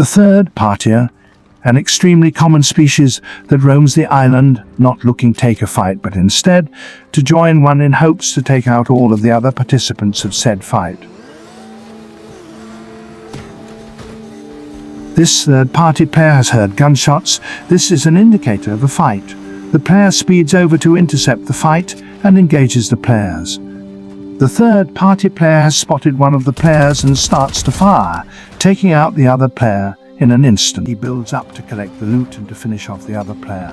The third, partier, an extremely common species that roams the island, not looking to take a fight, but instead to join one in hopes to take out all of the other participants of said fight. This third-party player has heard gunshots. This is an indicator of a fight. The player speeds over to intercept the fight and engages the players. The third-party player has spotted one of the players and starts to fire, taking out the other player in an instant. He builds up to collect the loot and to finish off the other player.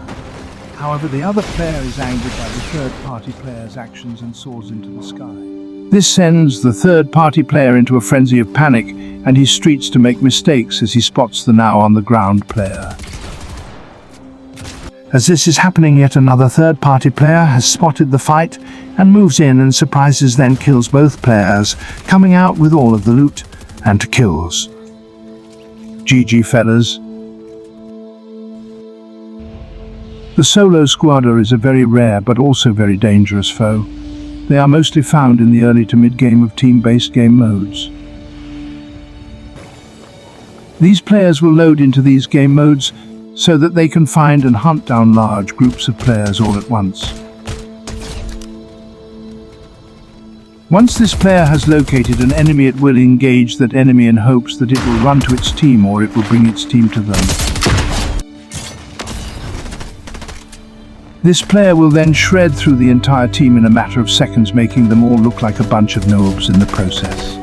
However, the other player is angered by the third-party player's actions and soars into the sky. This sends the third-party player into a frenzy of panic, and he streaks to make mistakes as he spots the now on the ground player. As this is happening, yet another third-party player has spotted the fight and moves in and surprises, then kills both players, coming out with all of the loot and kills. GG fellas. The solo squatter is a very rare but also very dangerous foe. They are mostly found in the early to mid-game of team-based game modes. These players will load into these game modes so that they can find and hunt down large groups of players all at once. Once this player has located an enemy, it will engage that enemy in hopes that it will run to its team or it will bring its team to them. This player will then shred through the entire team in a matter of seconds, making them all look like a bunch of noobs in the process.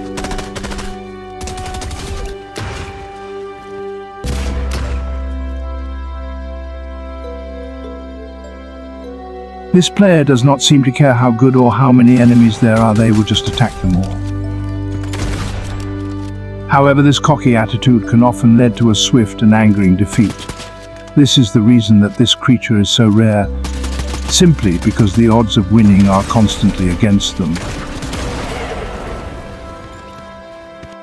This player does not seem to care how good or how many enemies there are, they will just attack them all. However, this cocky attitude can often lead to a swift and angering defeat. This is the reason that this creature is so rare, simply because the odds of winning are constantly against them.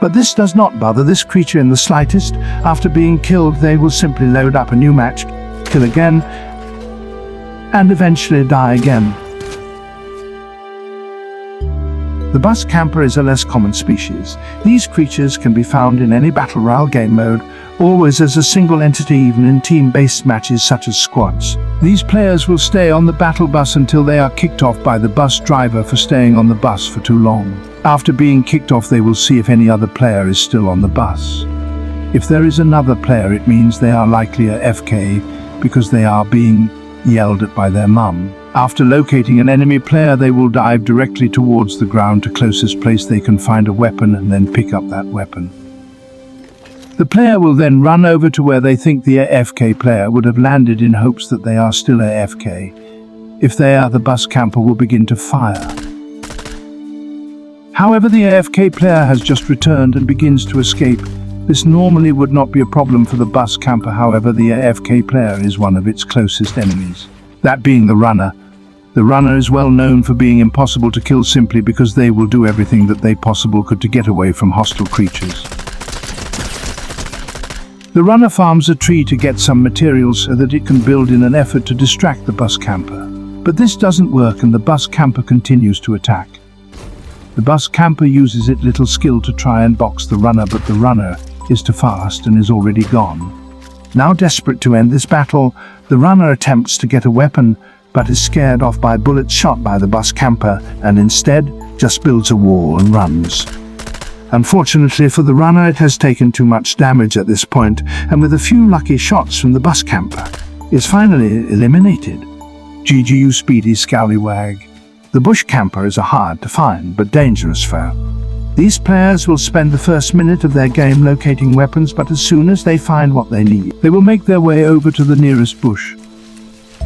But this does not bother this creature in the slightest. After being killed, they will simply load up a new match, kill again, and eventually die again. The bus camper is a less common species. These creatures can be found in any battle royale game mode, always as a single entity, even in team-based matches such as squads. These players will stay on the battle bus until they are kicked off by the bus driver for staying on the bus for too long. After being kicked off, they will see if any other player is still on the bus. If there is another player, it means they are likely a FK because they are being yelled at by their mum. After locating an enemy player, they will dive directly towards the ground to closest place they can find a weapon and then pick up that weapon. The player will then run over to where they think the AFK player would have landed in hopes that they are still AFK. If they are, the bus camper will begin to fire. However, the AFK player has just returned and begins to escape. This normally would not be a problem for the bus camper, however the AFK player is one of its closest enemies, that being the runner. The runner is well known for being impossible to kill simply because they will do everything that they possibly could to get away from hostile creatures. The runner farms a tree to get some materials so that it can build in an effort to distract the bus camper. But this doesn't work and the bus camper continues to attack. The bus camper uses its little skill to try and box the runner, but the runner is too fast and is already gone. Now desperate to end this battle, the runner attempts to get a weapon, but is scared off by bullets shot by the bus camper and instead just builds a wall and runs. Unfortunately for the runner, it has taken too much damage at this point, and with a few lucky shots from the bus camper, is finally eliminated. GG you speedy scallywag. The bush camper is a hard to find but dangerous foe. These players will spend the first minute of their game locating weapons, but as soon as they find what they need, they will make their way over to the nearest bush.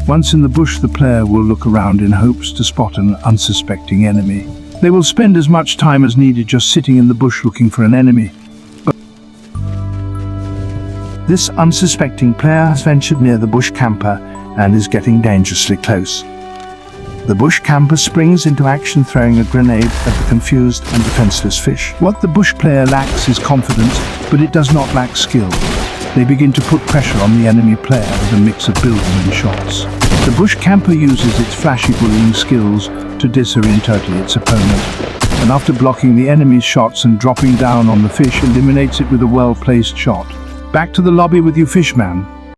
Once in the bush, the player will look around in hopes to spot an unsuspecting enemy. They will spend as much time as needed just sitting in the bush looking for an enemy. But this unsuspecting player has ventured near the bush camper and is getting dangerously close. The bush camper springs into action, throwing a grenade at the confused and defenseless fish. What the bush player lacks is confidence, but it does not lack skill. They begin to put pressure on the enemy player with a mix of building and shots. The bush camper uses its flashy bullying skills to disorient its opponent, and after blocking the enemy's shots and dropping down on the fish, eliminates it with a well-placed shot. Back to the lobby with you, fishman.